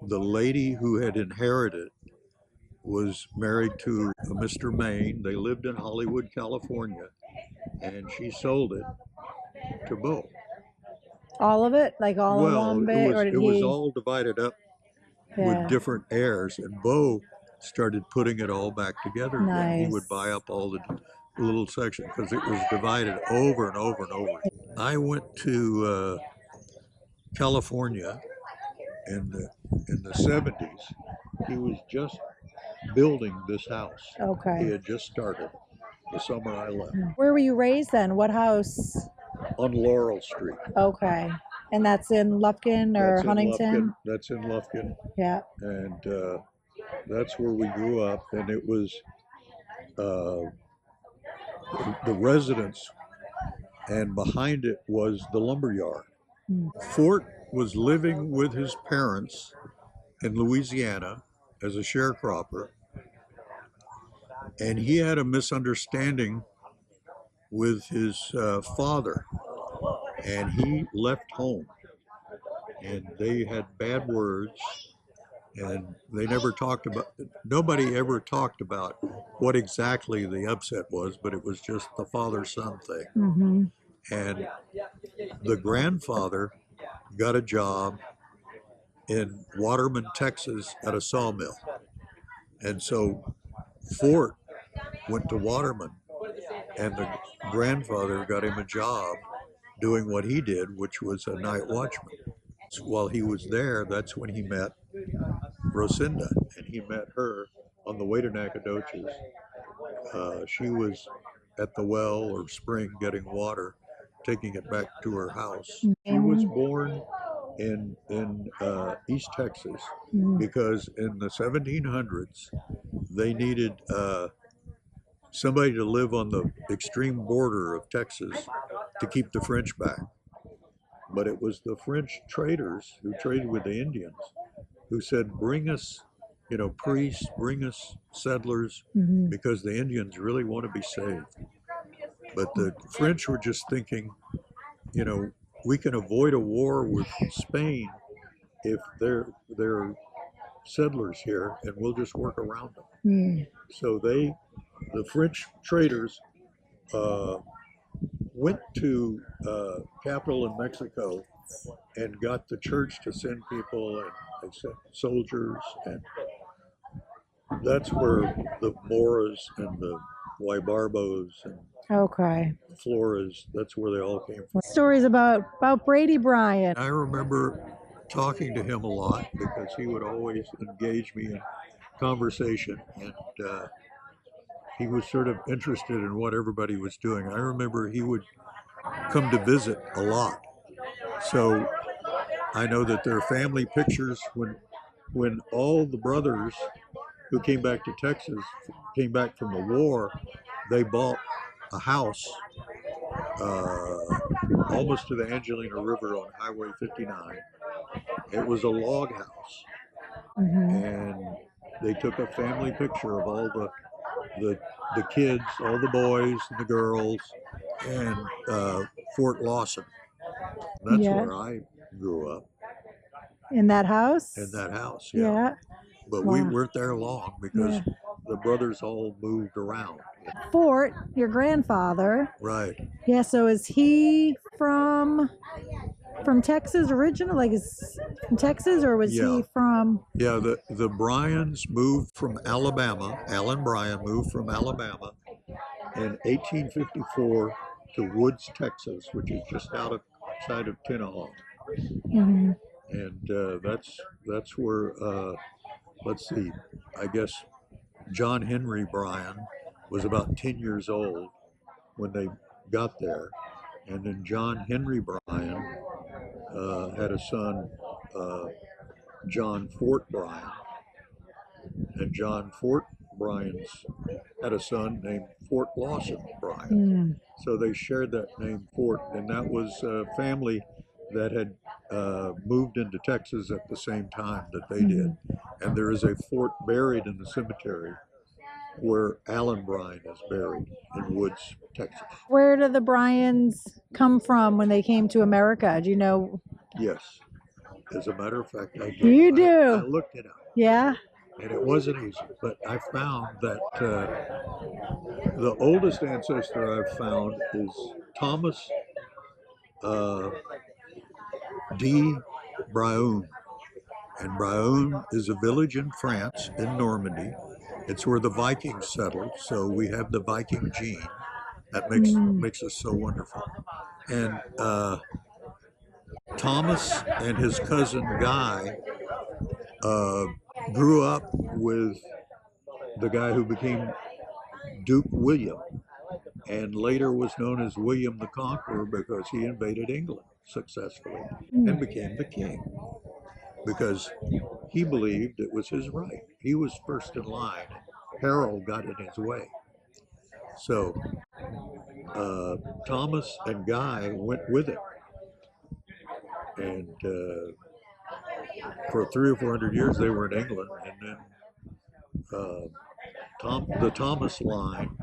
the lady who had inherited was married to a Mr. Maine. They lived in Hollywood, California, and she sold it to Bo. All of it, like all in Well, one bit, or did it was he? all divided up with Yeah. different heirs, and Bo started putting it all back together again. He would Nice. buy up all the little sections because it was divided over and over and over. I went to California in the 70s. He was just building this house. He Okay. had just started the summer I left Where were you raised then? What house? on Laurel Street. Okay. And that's in Lufkin or That's in Huntington? Lufkin. That's in Lufkin, Yeah. and that's where we grew up. And it was uh, the residence, and behind it was the lumber yard. Fort was living with his parents in Louisiana as a sharecropper, and he had a misunderstanding with his father, and he left home, and they had bad words, and they never talked about, nobody ever talked about what exactly the upset was, but it was just the father-son thing. Mm-hmm. And the grandfather got a job in Waterman, Texas at a sawmill. And so Fort went to Waterman, and the grandfather got him a job doing what he did, which was a night watchman. So while he was there, that's when he met Rosinda, and he met her on the way to Nacogdoches. She was at the well or spring getting water, taking it back to her house. She was born in East Texas because in the 1700s they needed somebody to live on the extreme border of Texas to keep the French back. But it was the French traders who traded with the Indians who said, bring us, priests, bring us settlers, because the Indians really want to be saved. But the French were just thinking, we can avoid a war with Spain if they're settlers here, and we'll just work around them. So the French traders went to capital in Mexico and got the church to send people, and they sent soldiers, and that's where the Moras and the Guaybarbos and Okay. Floras, that's where they all came from. Stories about Brady Bryant. I remember talking to him a lot because he would always engage me in conversation, and he was sort of interested in what everybody was doing. I remember he would come to visit a lot. So I know that there are family pictures when all the brothers who came back to Texas came back from the war. They bought a house almost to the Angelina River on Highway 59. It was a log house, and they took a family picture of all the kids, all the boys and the girls, and Fort Lawson. That's where I grew up. In that house? In that house, yeah. But we weren't there long because the brothers all moved around. Fort, your grandfather. Right. Yeah, so is he from Texas originally? Like, is from Texas, or was he from? Yeah, the Bryans moved from Alabama. Alan Bryan moved from Alabama in 1854 to Woods, Texas, which is just outside of Tenaha. And that's where, let's see, I guess John Henry Bryan was about 10 years old when they got there. And then John Henry Bryan had a son, John Fort Bryan. And John Fort Bryan's had a son named Fort Lawson Bryan. So they shared that name, Fort, and that was a family that had moved into Texas at the same time that they did. And there is a fort buried in the cemetery where Alan Bryan is buried in Woods, Texas. Where did the Bryans come from when they came to America? Do you know? Yes. As a matter of fact, I do. You do? I looked it up. Yeah? And it wasn't easy, but I found that the oldest ancestor I've found is Thomas D. Brioun. And Brioun is a village in France, in Normandy. It's where the Vikings settled, so we have the Viking gene. That makes us so wonderful. And Thomas and his cousin Guy grew up with the guy who became Duke William, and later was known as William the Conqueror because he invaded England successfully and became the king because he believed it was his right. He was first in line. Harold got in his way. So Thomas and Guy went with him. And for 300 or 400 years, they were in England. And then the Thomas line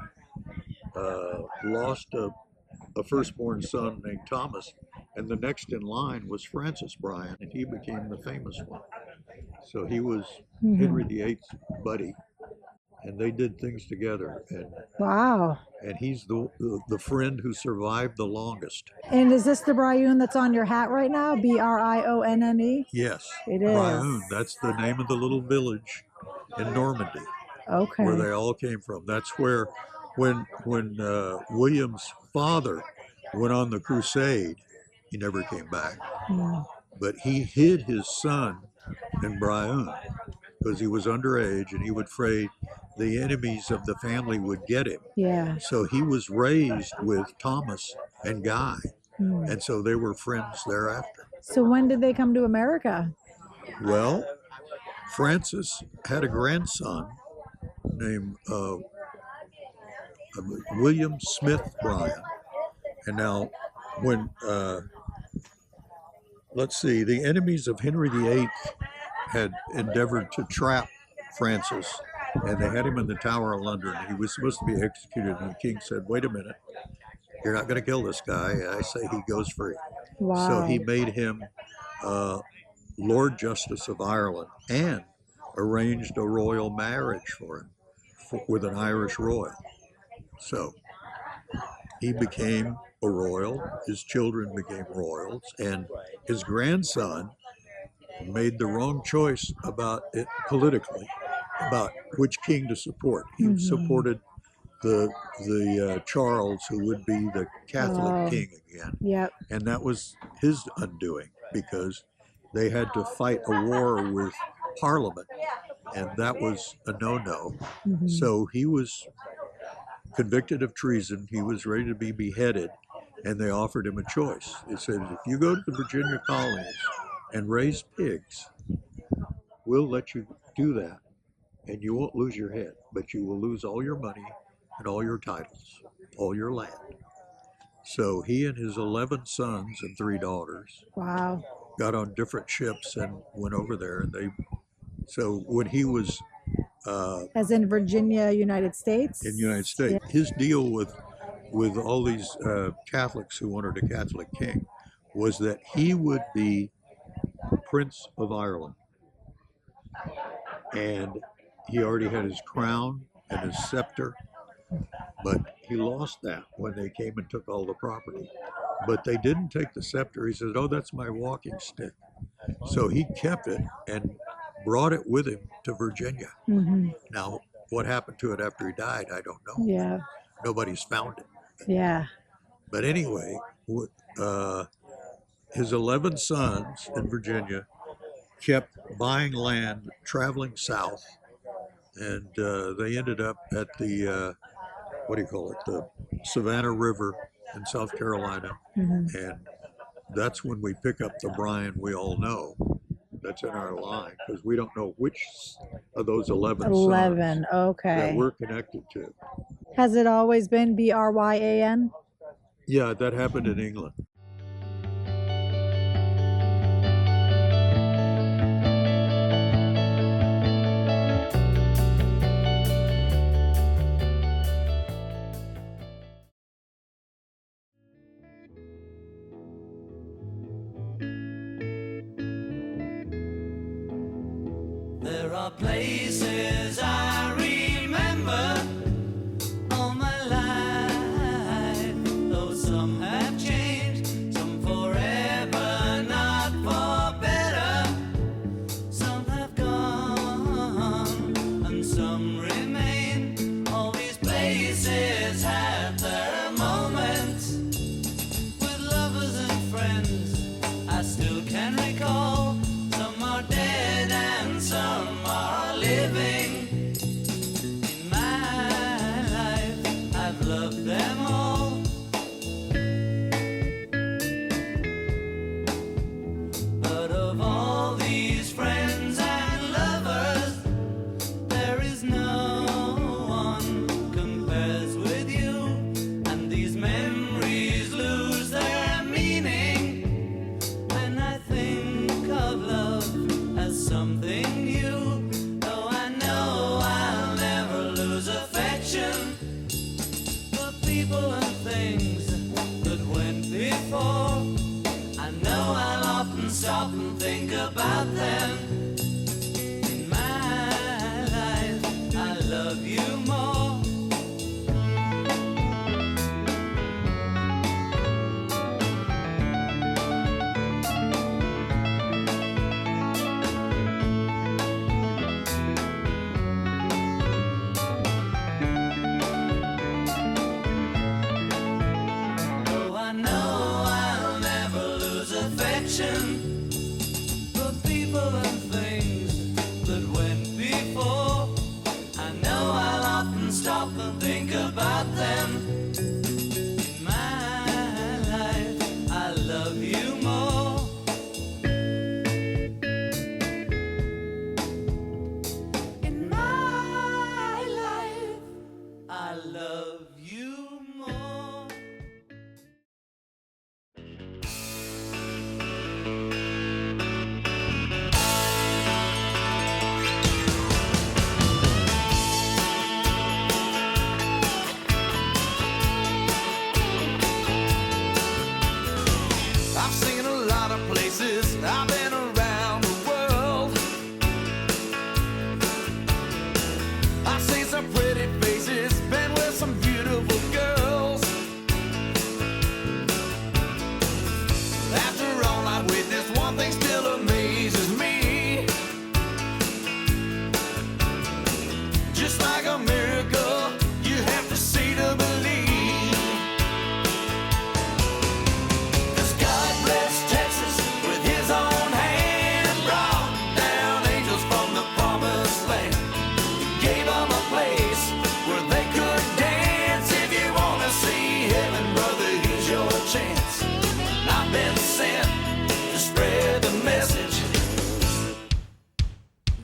lost a firstborn son named Thomas, and the next in line was Francis Bryan, and he became the famous one. So he was Henry VIII's buddy, and they did things together. And Wow. And he's the friend who survived the longest. And is this the Brioun that's on your hat right now? Brionne? Yes, It is. Brioun. That's the name of the little village in Normandy. Okay. Where they all came from. That's where, when William's father went on the crusade, he never came back. But he hid his son in Brioun because he was underage and he was afraid the enemies of the family would get him. Yeah. So he was raised with Thomas and Guy, and so they were friends thereafter. So when did they come to America? Well, Francis had a grandson named William Smith Bryan. And now when, let's see, the enemies of Henry VIII had endeavored to trap Francis, and they had him in the Tower of London. He was supposed to be executed, and the king said, wait a minute, you're not going to kill this guy. I say he goes free. Wow. So he made him Lord Justice of Ireland and arranged a royal marriage for him with an Irish royal. So he became a royal, his children became royals, and his grandson made the wrong choice about it politically, about which king to support. He supported the Charles, who would be the Catholic king again. Yep. And that was his undoing because they had to fight a war with Parliament, and that was a no-no. So he was convicted of treason. He was ready to be beheaded, and they offered him a choice. They said, if you go to the Virginia colonies and raise pigs, we'll let you do that, and you won't lose your head, but you will lose all your money and all your titles, all your land. So he and his 11 sons and 3 daughters got on different ships and went over there. And so when he was as in Virginia, United States? In the United States, his deal with all these Catholics who wanted a Catholic king was that he would be Prince of Ireland. And he already had his crown and his scepter, but he lost that when they came and took all the property. But they didn't take the scepter. He said, oh, that's my walking stick. So he kept it and brought it with him to Virginia. Now, what happened to it after he died, I don't know. Yeah. Nobody's found it. Yeah. But anyway, his 11 sons in Virginia kept buying land, traveling south, and they ended up at the, the Savannah River in South Carolina. And that's when we pick up the Bryan we all know. That's in our line, because we don't know which of those 11 sons okay. that we're connected to. Has it always been Bryan? Yeah, that happened in England. There are places I remember all my life, though some have changed, some forever, not people and things that went before. I know I'll often stop and think about them. In my life, I love you more. For people and things that went before. I know I'll often stop and think about them. In my life, I love you more. In my life, I love you more. I've seen a lot of places, I've been around the world. I've seen some pretty faces, been with some beautiful girls. After all I've witnessed, one thing still amazes me. Just like a miracle, you have to see to believe.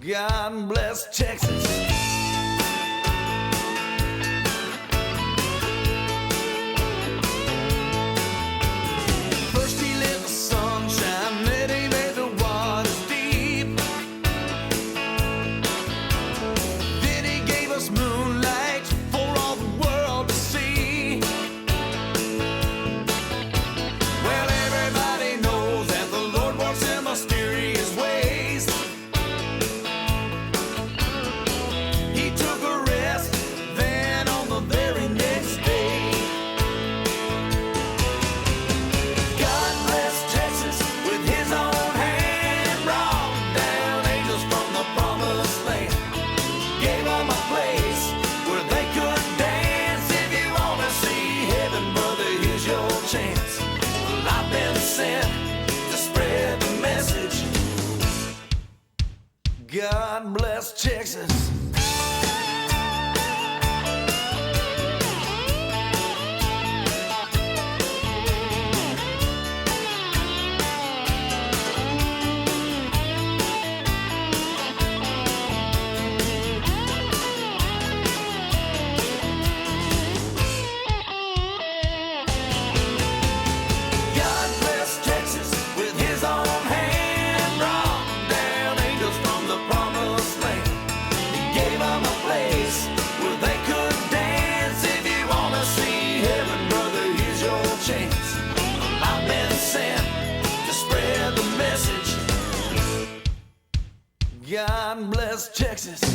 God bless Texas. First he lit the sunshine, then he made the waters deep. Then he gave us moonlight for all the world to see. Well, everybody knows that the Lord works in mysterious ways. He took a rest, then on the very next day. God bless Texas with his own hand, brought down angels from the promised land. Gave them a place where they could dance. If you want to see heaven, brother, here's your chance. Well, I've been sent to spread the message. God bless Texas. God bless Texas with his own hand, brought down angels from the promised land. He gave them a place where they could dance. If you want to see heaven, brother, here's your chance. I've been sent to spread the message. God bless Texas.